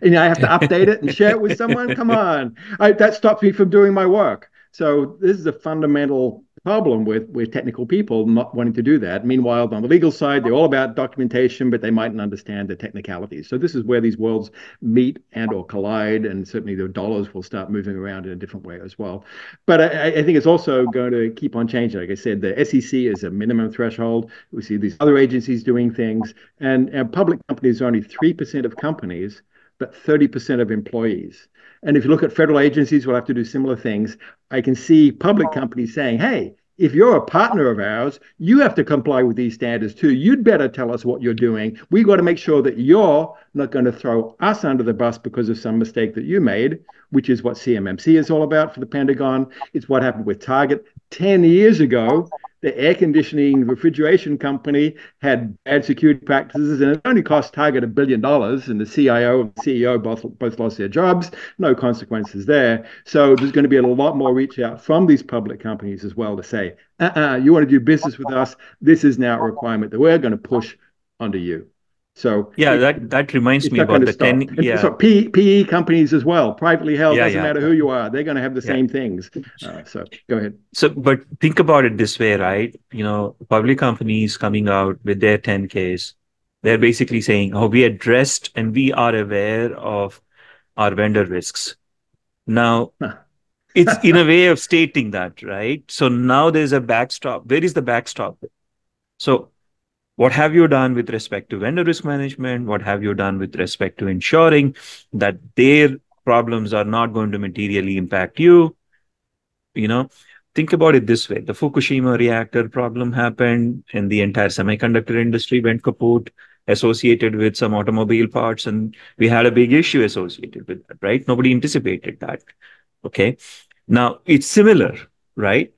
And I have to update it and share it with someone. Come on. That stops me from doing my work. So this is a fundamental problem with technical people not wanting to do that. Meanwhile, on the legal side, they're all about documentation, but they mightn't understand the technicalities. So this is where these worlds meet and or collide, and certainly the dollars will start moving around in a different way as well. But I think it's also going to keep on changing. Like I said, the SEC is a minimum threshold. We see these other agencies doing things, and public companies are only 3% of companies, but 30% of employees. And if you look at federal agencies, we'll have to do similar things. I can see public companies saying, hey, if you're a partner of ours, you have to comply with these standards too. You'd better tell us what you're doing. We've got to make sure that you're not going to throw us under the bus because of some mistake that you made, which is what CMMC is all about for the Pentagon. It's what happened with Target 10 years ago. The air conditioning refrigeration company had bad security practices, and it only cost Target $1 billion, and the CIO and CEO both lost their jobs. No consequences there. So there's going to be a lot more reach out from these public companies as well to say, you want to do business with us? This is now a requirement that we're going to push onto you. So yeah, that reminds me about the 10. Yeah. So PE companies as well, privately held, doesn't matter who you are, they're going to have the same things. So go ahead. So, but think about it this way, right? Public companies coming out with their 10Ks, they're basically saying, oh, we addressed and we are aware of our vendor risks. Now, it's in a way of stating that, right? So now there's a backstop. Where is the backstop? So what have you done with respect to vendor risk management? What have you done with respect to ensuring that their problems are not going to materially impact you? Think about it this way. The Fukushima reactor problem happened and the entire semiconductor industry went kaput associated with some automobile parts. And we had a big issue associated with that, right? Nobody anticipated that. Okay. Now it's similar, right?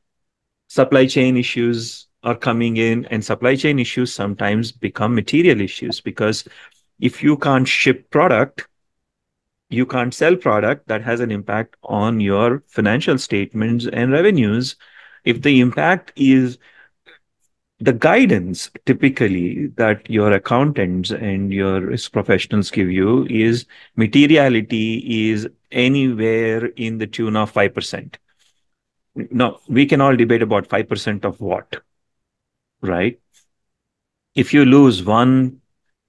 Supply chain issues are coming in, and supply chain issues sometimes become material issues, because if you can't ship product, you can't sell product that has an impact on your financial statements and revenues. If the impact is the guidance typically that your accountants and your risk professionals give you is materiality is anywhere in the tune of 5%. Now, we can all debate about 5% of what, right? If you lose one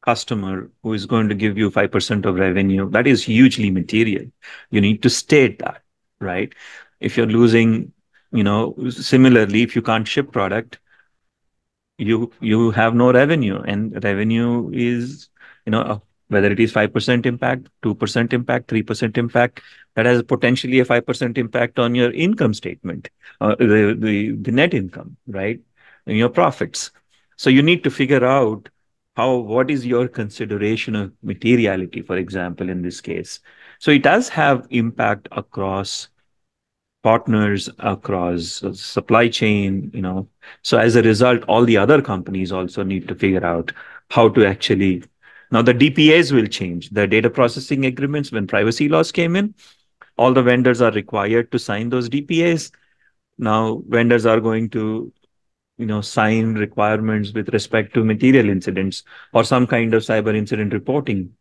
customer who is going to give you 5% of revenue, that is hugely material. You need to state that, right? If you're losing, similarly, if you can't ship product, you have no revenue, and revenue is, whether it is 5% impact, 2% impact, 3% impact, that has potentially a 5% impact on your income statement, the net income, right? And your profits. So you need to figure out what is your consideration of materiality, for example, in this case. So it does have impact across partners, across supply chain, So as a result, all the other companies also need to figure out how to actually. Now the DPAs will change. The data processing agreements, when privacy laws came in, all the vendors are required to sign those DPAs. Now vendors are going to sign requirements with respect to material incidents or some kind of cyber incident reporting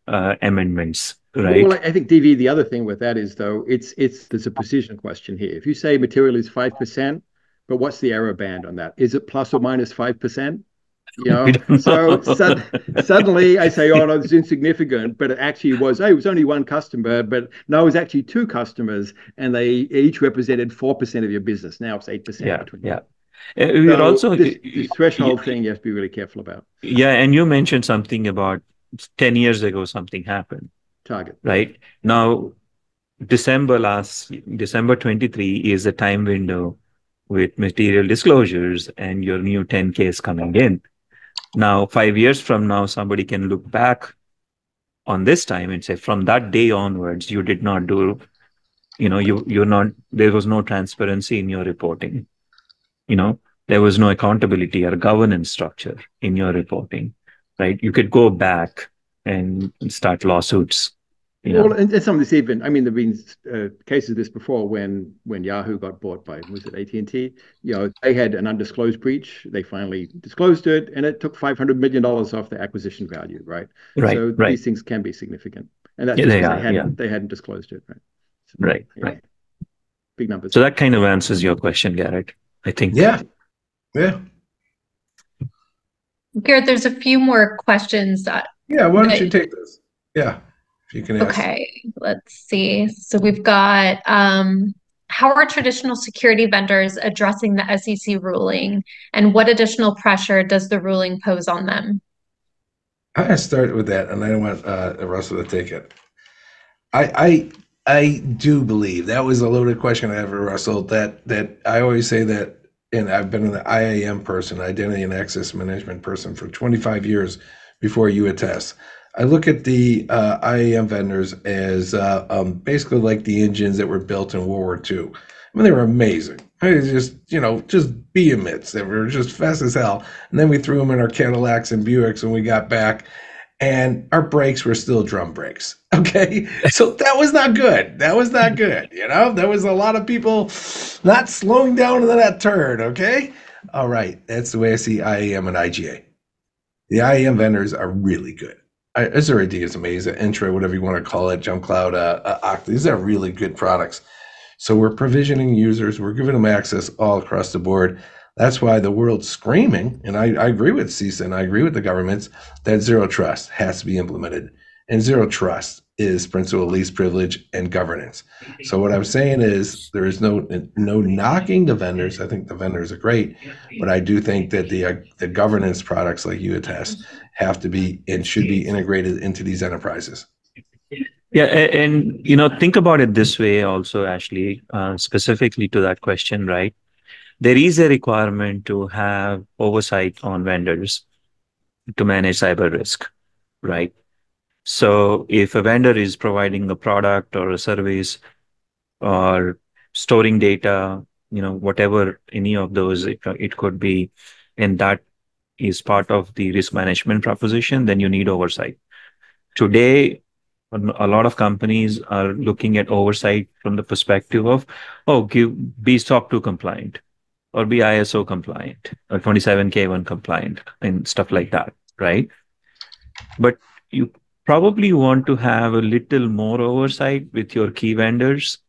amendments, right? Well, I think, DV, the other thing with that is, though, there's a precision question here. If you say material is 5%, But what's the error band on that? Is it plus or minus 5%? We don't know. So suddenly I say, oh no, it's insignificant, but it actually was, it was only one customer, but no, it was actually two customers, and they each represented 4% of your business. Now it's 8%. Yeah, between yeah. them. We're So also this threshold thing you have to be really careful about. Yeah, and you mentioned something about 10 years ago something happened. Target. Right? Now, December 23 is a time window with material disclosures and your new 10K is coming in. Now, 5 years from now, somebody can look back on this time and say, from that day onwards, you did not do, there was no transparency in your reporting. There was no accountability or governance structure in your reporting, right? You could go back and start lawsuits. Well, and some of this even, I mean, there've been cases of this before when Yahoo got bought by, was it AT&T? They had an undisclosed breach. They finally disclosed it, and it took $500 million off the acquisition value, right? So these things can be significant, and that's because they hadn't disclosed it, right? So, right. Big numbers. So that kind of answers your question, Garret, I think. Yeah. Garret, there's a few more questions. Yeah, why don't you take this? Yeah. If you can ask. Okay, let's see. So we've got how are traditional security vendors addressing the SEC ruling, and what additional pressure does the ruling pose on them? I'm going to start with that, and I don't want Russell to take it. I do believe that was a loaded question I have for Russell. That I always say that, and I've been an IAM person, identity and access management person, for 25 years before YouAttest. I look at the IAM vendors as basically like the engines that were built in World War II. I mean, they were amazing. Just behemoths. They were just fast as hell. And then we threw them in our Cadillacs and Buicks when we got back, and our brakes were still drum brakes. Okay, so that was not good. There was a lot of people not slowing down to that turn. Okay, all right, that's the way I see IAM and IGA. The IAM vendors are really good. Azure AD is amazing. Entra, whatever you want to call it, Jump Cloud, Okta. These are really good products. So we're provisioning users. We're giving them access all across the board. That's why the world's screaming, and I agree with CISA and I agree with the governments, that zero trust has to be implemented. And zero trust is principal of least privilege and governance. So what I'm saying is there is no knocking the vendors. I think the vendors are great, but I do think that the governance products like YouAttest have to be and should be integrated into these enterprises. Yeah, and think about it this way also, Ashley, specifically to that question, right? There is a requirement to have oversight on vendors to manage cyber risk, right? So if a vendor is providing a product or a service or storing data, whatever, any of those, it could be, and that is part of the risk management proposition, then you need oversight. Today, a lot of companies are looking at oversight from the perspective of, be SOC 2 compliant, or be ISO compliant, or 27K1 compliant, and stuff like that, right? But you probably want to have a little more oversight with your key vendors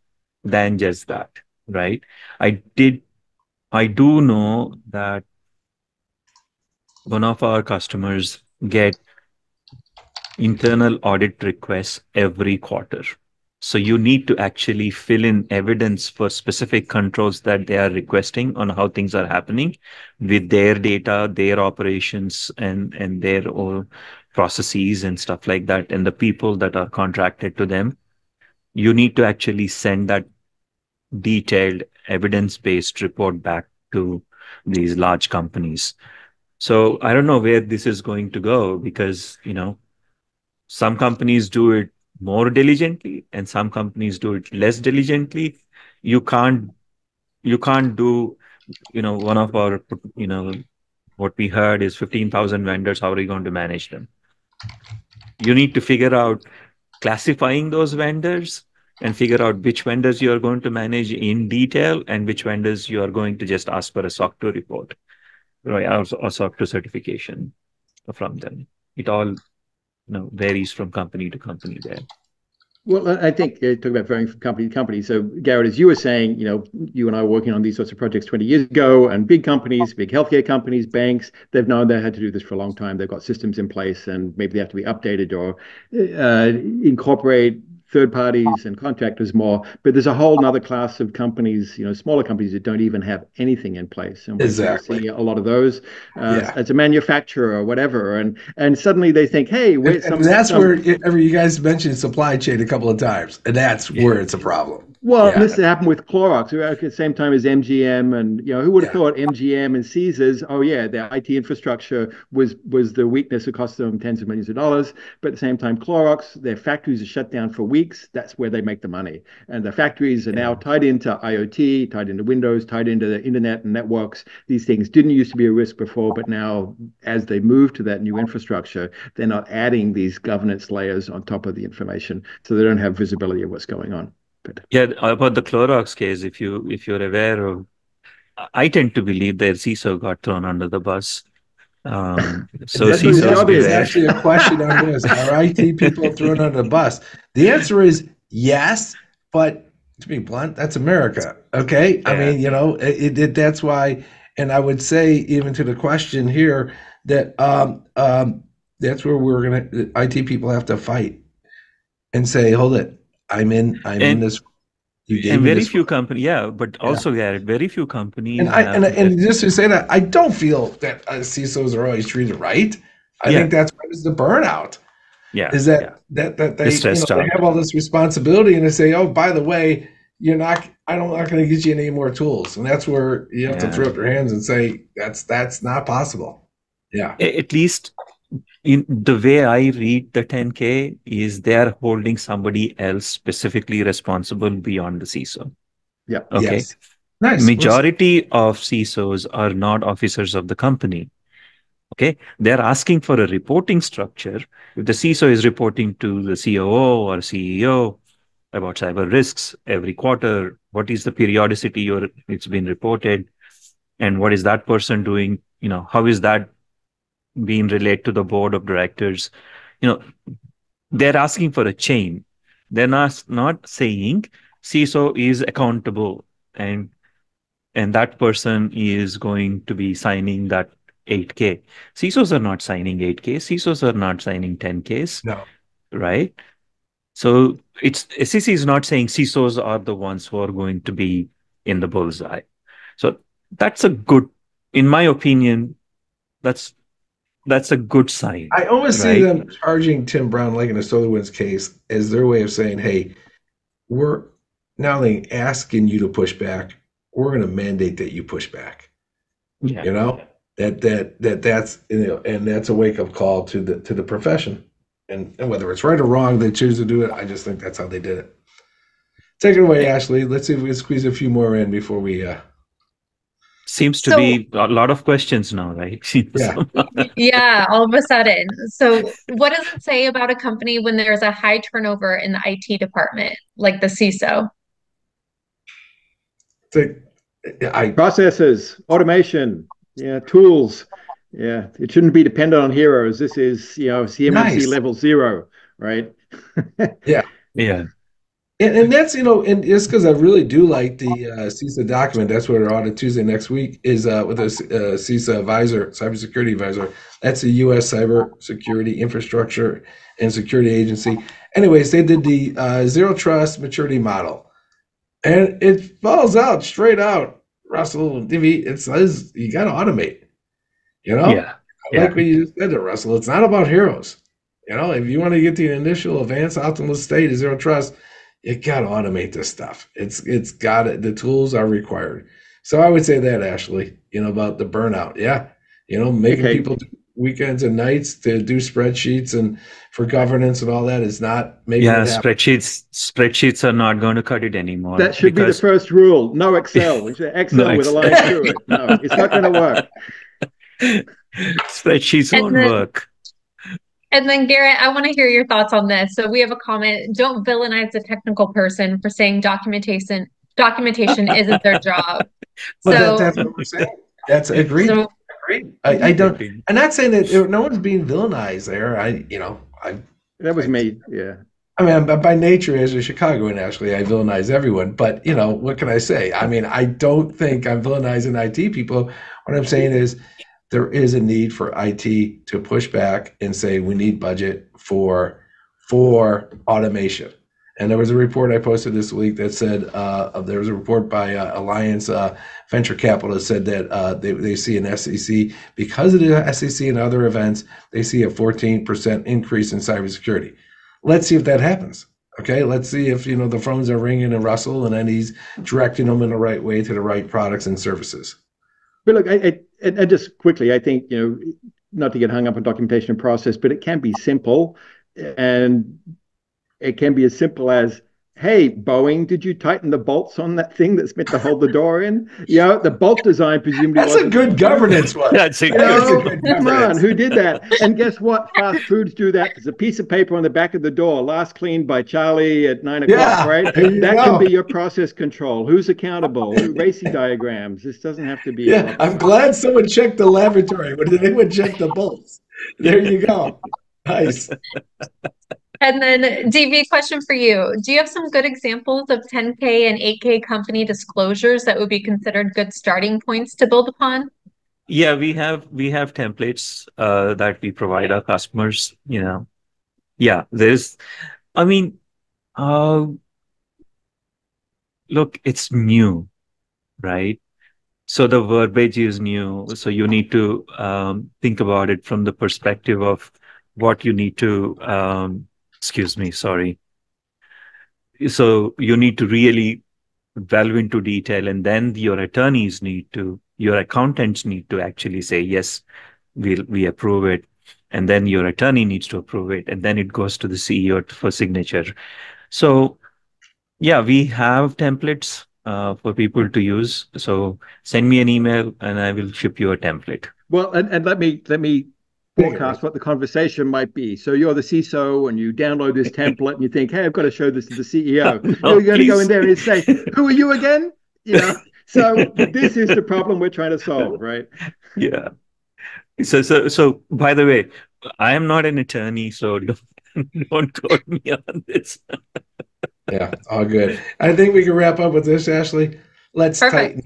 than just that, right? I do know that one of our customers get internal audit requests every quarter. So you need to actually fill in evidence for specific controls that they are requesting on how things are happening with their data, their operations, and their own processes and stuff like that, and the people that are contracted to them. You need to actually send that detailed evidence-based report back to these large companies. So I don't know where this is going to go, because, some companies do it more diligently and some companies do it less diligently. You can't do, one of our, what we heard is 15,000 vendors. How are you going to manage them? You need to figure out classifying those vendors and figure out which vendors you are going to manage in detail and which vendors you are going to just ask for a SOC 2 report, right? Or SOC 2 certification from them. It all varies from company to company there. Well, I think talking about varying from company to company. So, Garret, as you were saying, you and I were working on these sorts of projects 20 years ago, and big companies, big healthcare companies, banks, they've known they had to do this for a long time. They've got systems in place, and maybe they have to be updated or incorporate third parties and contractors more. But there's a whole other class of companies, smaller companies that don't even have anything in place. And we're seeing a lot of those as a manufacturer or whatever. And suddenly they think, hey, wait, that's where you guys mentioned supply chain a couple of times, and that's where it's a problem. Well, this happened with Clorox at the same time as MGM, and who would have thought MGM and Caesars? Oh yeah, their IT infrastructure was the weakness that cost them tens of millions of dollars. But at the same time, Clorox, their factories are shut down for weeks. That's where they make the money, and the factories are now tied into IoT, tied into Windows, tied into the internet and networks. These things didn't used to be a risk before, but now as they move to that new infrastructure, they're not adding these governance layers on top of the information, so they don't have visibility of what's going on. Yeah, about the Clorox case, if you're aware of, I tend to believe their CISO got thrown under the bus. So there's actually a question on this: are IT people thrown under the bus? The answer is yes, but to be blunt, that's America. Okay, I mean, that's why, and I would say even to the question here that that's where IT people have to fight and say, hold it. I'm in this. And very few companies, but also, Garret, very few companies. And just to say that, I don't feel that CISOs are always treated right. I think that's what is the burnout. Yeah, is that they have all this responsibility, and they say, oh, by the way, I'm not going to get you any more tools, and that's where you have to throw up your hands and say that's not possible. Yeah, at least. In the way I read the 10K is they are holding somebody else specifically responsible beyond the CISO. Yeah. Okay. Yes. Nice. Majority of CISOs are not officers of the company. Okay. They're asking for a reporting structure. If the CISO is reporting to the COO or CEO about cyber risks every quarter, what is the periodicity it's been reported, and what is that person doing? How is that being relayed to the board of directors? They're asking for a chain. They're not saying CISO is accountable and that person is going to be signing that 8K. CISOs are not signing 8K. CISOs are not signing 10Ks. No. Right? So SEC is not saying CISOs are the ones who are going to be in the bullseye. So that's in my opinion, that's a good sign. I almost see them charging Tim Brown, like in the SolarWinds case, as their way of saying, hey, we're not only asking you to push back, we're going to mandate that you push back. Yeah. That's and that's a wake-up call to the profession. And whether it's right or wrong, they choose to do it. I just think that's how they did it. Take it away, Ashley. Let's see if we can squeeze a few more in before we Seems to be a lot of questions now, right? Yeah, all of a sudden. So what does it say about a company when there's a high turnover in the IT department, like the CISO? Processes, automation, tools. Yeah, it shouldn't be dependent on heroes. This is, CMMC level 0, right? Yeah. Yeah. And that's, and just because I really do like the CISA document, that's what our audit Tuesday next week is with a CISA advisor, cybersecurity advisor. That's the U.S. Cybersecurity Infrastructure and Security Agency. Anyways, they did the zero trust maturity model. And it falls out straight out, Russell, DV, it says you got to automate. Yeah. Like what you just said to Russell, it's not about heroes. If you want to get the initial advanced optimal state of zero trust, you got to automate this stuff. It's got it. The tools are required. So I would say that, Ashley, about the burnout. Yeah. Making people do weekends and nights to do spreadsheets and for governance and all that is not making it happen. Spreadsheets are not going to cut it anymore. That should be the first rule. No Excel. Excel with a line through it. No, it's not going to work. Spreadsheets won't work. And then, Garret, I want to hear your thoughts on this. So we have a comment: don't villainize the technical person for saying documentation isn't their job. Well, that's what we're saying. That's agreed. So, I don't. I'm not saying that no one's being villainized there. That was me. Yeah. I mean, by nature, as a Chicagoan, actually, I villainize everyone. But, you know, what can I say? I mean, I don't think I'm villainizing IT people. What I'm saying is there is a need for IT to push back and say we need budget for automation. And there was a report I posted this week that said there was a report by Alliance Venture Capital that said that they see an SEC, because of the SEC and other events, they see a 14% increase in cybersecurity. Let's see if that happens. Okay, let's see if, you know, the phones are ringing to Russell and then he's directing them in the right way to the right products and services. But look, I just quickly, I think, you know, not to get hung up on documentation and process, but it can be simple, and it can be as simple as, hey, Boeing, did you tighten the bolts on that thing that's meant to hold the door in? You know, the bolt design presumably That's a good governance one. That's a good governance. Who did that? And guess what? Fast foods do that. There's a piece of paper on the back of the door, last cleaned by Charlie at 9 o'clock, right? That can be your process control. Who's accountable? RACI diagrams. This doesn't have to be. Yeah, I'm glad someone checked the laboratory. But did anyone check the bolts? There you go. Nice. And then, DV, question for you. Do you have some good examples of 10K and 8K company disclosures that would be considered good starting points to build upon? Yeah, we have templates that we provide our customers, you know. Yeah, I mean, look, it's new, right? So the verbiage is new. So you need to think about it from the perspective of what you need to, excuse me, sorry. So you need to really delve into detail, and then your accountants need to actually say, yes, we approve it. And then your attorney needs to approve it. And then it goes to the CEO for signature. So yeah, we have templates for people to use. So send me an email and I will ship you a template. Well, and let me forecast what the conversation might be. So you're the CISO and you download this template and you think, hey, I've got to show this to the CEO. You're going to go in there and say, who are you again? You know, so this is the problem we're trying to solve, right? Yeah. So by the way, I am not an attorney, so don't quote me on this. Yeah, all good. I think we can wrap up with this, Ashley. Let's tighten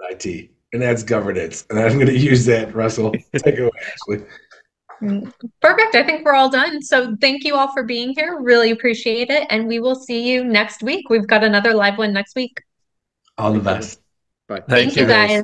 IT, and that's governance. And I'm going to use that, Russell. Take it away, Ashley. Perfect. I think we're all done. So thank you all for being here. Really appreciate it. And we will see you next week. We've got another live one next week. All the best. Bye. Thank you, guys.